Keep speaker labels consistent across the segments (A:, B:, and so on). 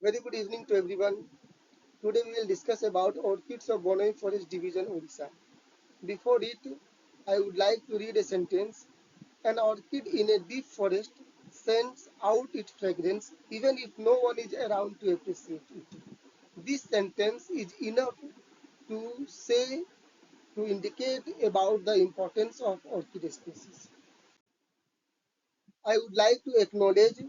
A: Very good evening to everyone. Today we will discuss about Orchids of Bonai Forest Division, Odisha. Before it, I would like to read a sentence. An orchid in a deep forest sends out its fragrance even if no one is around to appreciate it. This sentence is enough to say to indicate about the importance of orchid species. I would like to acknowledge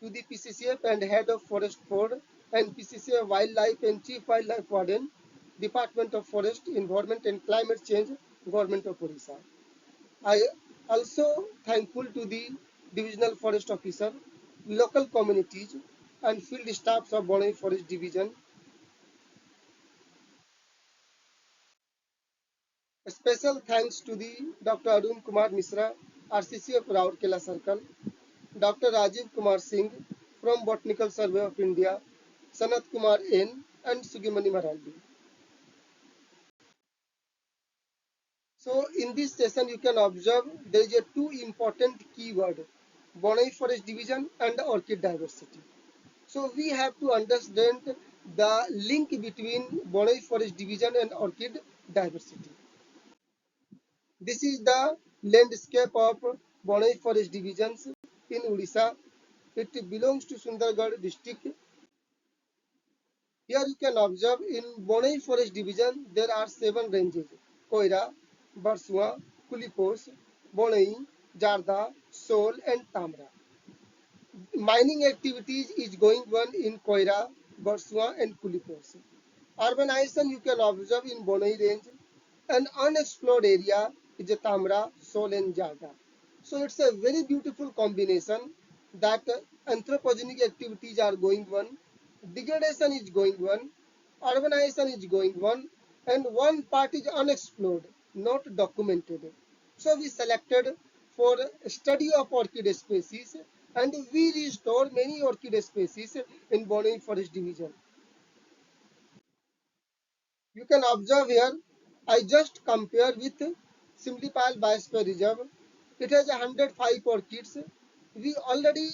A: to the PCCF and Head of Forest Board and PCCF Wildlife and Chief Wildlife Warden, Department of Forest, Environment and Climate Change, Government of Odisha. I also thankful to the Divisional Forest Officer, local communities and field staffs of Bonai Forest Division. A special thanks to the Dr. Arun Kumar Misra, RCC of Raurkela Circle, Dr. Rajiv Kumar Singh from Botanical Survey of India, Sanat Kumar N, and Sugimani Maraldi. So in this session, you can observe there is a two important keyword, Bonai Forest Division and orchid diversity. So we have to understand the link between Bonai Forest Division and orchid diversity. This is the landscape of Bonai Forest Divisions in Odisha. It belongs to Sundargarh district. Here you can observe in Bonai Forest Division there are 7 ranges: Koira, Barsua, Kulipos, Bonai, Jarda, Sol and Tamra. Mining activities is going on in Koira, Barsua and Kulipos. Urbanization you can observe in Bonai range. An unexplored area is a Tamra, Sol and Jarda. So it's a very beautiful combination that anthropogenic activities are going on, degradation is going on, urbanization is going on, and one part is unexplored, not documented. So we selected for study of orchid species and we restore many orchid species in Bonai Forest Division. You can observe here, I just compare with Simlipal Biosphere Reserve. It has 105 orchids. We already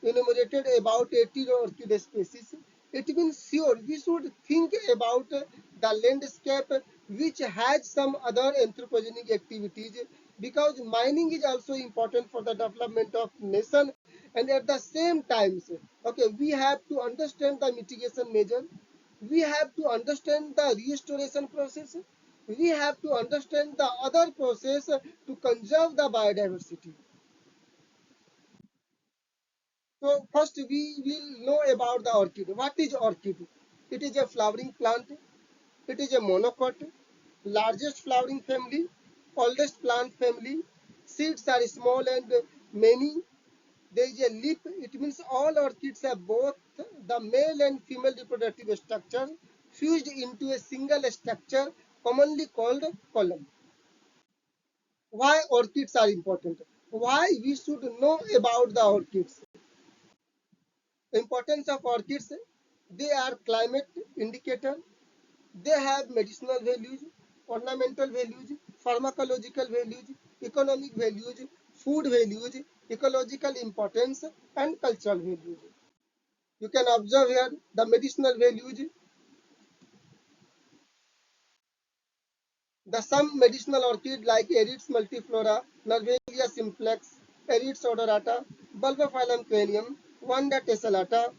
A: enumerated about 80 orchid species. It means sure we should think about the landscape which has some other anthropogenic activities, because mining is also important for the development of nation, and at the same time, okay, we have to understand the mitigation measure, we have to understand the restoration process, we have to understand the other process to conserve the biodiversity. So first we will know about the orchid. What is orchid? It is a flowering plant. It is a monocot, largest flowering family, oldest plant family. Seeds are small and many. There is a lip. It means all orchids have both the male and female reproductive structure fused into a single structure commonly called column. Why orchids are important? Why we should know about the orchids? Importance of orchids: they are climate indicator, they have medicinal values, ornamental values, pharmacological values, economic values, food values, ecological importance, and cultural values. You can observe here the medicinal values. The some medicinal orchid like Aerids multiflora, Narvalia simplex, Aerids odorata, Bulbophyllum cranium, Vanda tessellata.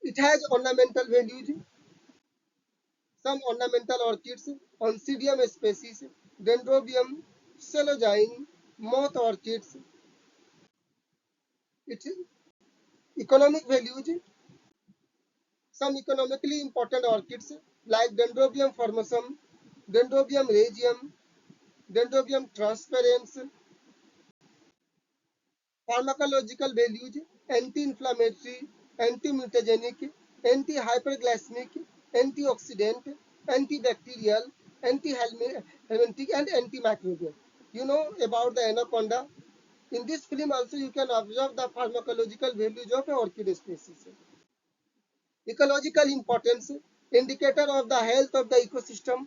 A: It has ornamental values. Some ornamental orchids, Oncidium species, Dendrobium, Celogyne, moth orchids. Its economic values: some economically important orchids like Dendrobium formosum, Dendrobium regium, Dendrobium transparens. Pharmacological values: anti-inflammatory, anti-mutagenic, anti-hyperglycemic, antioxidant, antibacterial, anti-helmintic, and antimicrobial. You know about the anaconda. In this film also you can observe the pharmacological values of orchid species. Ecological importance: indicator of the health of the ecosystem.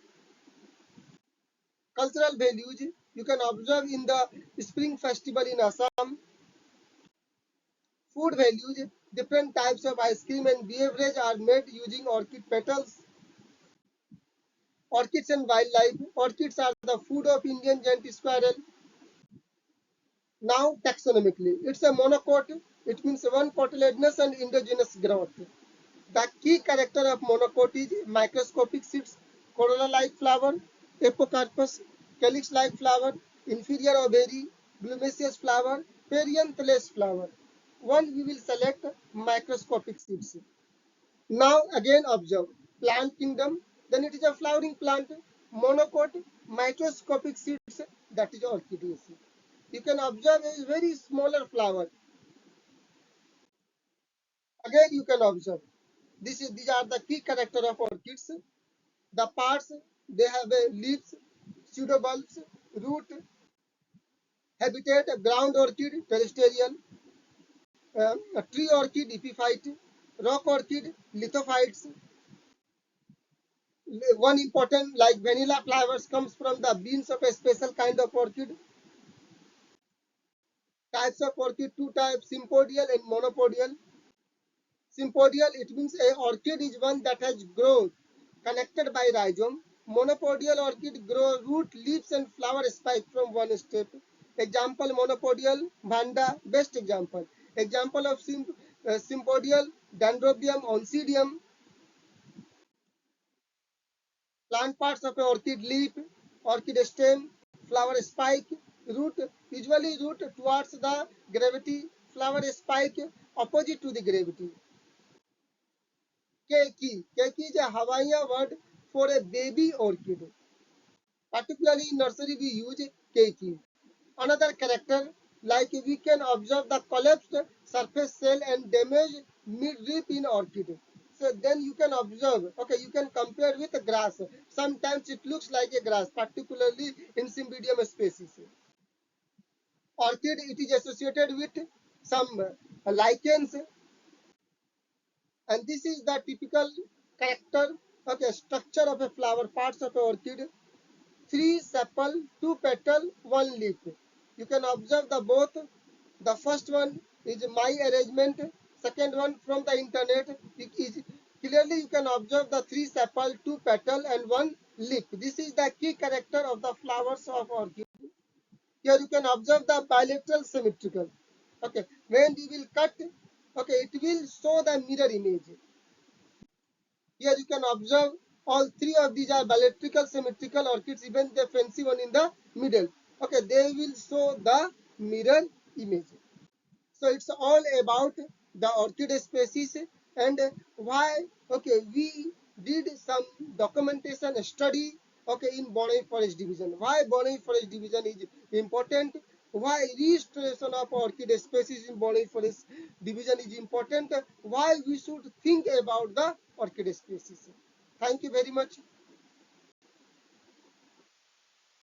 A: Cultural values: you can observe in the Spring Festival in Assam. Food values. Different types of ice cream and beverage are made using orchid petals. Orchids and wildlife. Orchids are the food of Indian giant squirrel. Now, taxonomically, it's a monocot. It means one cotyledonous and endogenous growth. The key character of monocot is microscopic seeds, corolla-like flower, apocarpus, calyx-like flower, inferior ovary, glumaceous flower, perianthelous flower. One we will select microscopic seeds. Now again observe plant kingdom, then it is a flowering plant, monocot, microscopic seeds, that is orchids. You can observe a very smaller flower. Again you can observe. These are the key character of orchids. The parts, they have a leaves, pseudobulbs, root, habitat, ground orchid, terrestrial, a tree orchid, epiphyte, rock orchid, lithophytes. One important, like vanilla flowers comes from the beans of a special kind of orchid. Types of orchid, two types, sympodial and monopodial. Sympodial, it means a orchid is one that has growth connected by rhizome. Monopodial orchid grow root, leaves and flower spike from one step. Example, monopodial, vanda, best example. Example of sympodial, dendrobium, oncidium. Plant parts of a orchid leaf, orchid stem, flower spike, root, usually root towards the gravity, flower spike opposite to the gravity. Keiki. Keiki is a Hawaiian word for a baby orchid. Particularly in nursery we use keiki. Another character, like we can observe the collapsed surface cell and damaged midrib in orchid. So then you can observe, okay, you can compare with grass. Sometimes it looks like a grass, particularly in Cymbidium species. Orchid, it is associated with some lichens, and this is the typical character, okay, structure of a flower, parts of an orchid. Three sepal, two petal, one leaf. You can observe the both. The first one is my arrangement. Second one from the internet. It is clearly you can observe the three sepal, two petal, and one leaf. This is the key character of the flowers of orchid. Here you can observe the bilateral symmetrical. Okay, when you will cut, okay, it will show the mirror image. Here you can observe all three of these are bilateral symmetrical orchids, even the fancy one in the middle. Okay, they will show the mirror image. So it's all about the orchid species and why, okay, we did some documentation study, okay, in Bonai Forest Division. Why Bonai Forest Division is important, why restoration of orchid species in Bonai Forest Division is important, why we should think about the orchid species. Thank you very much.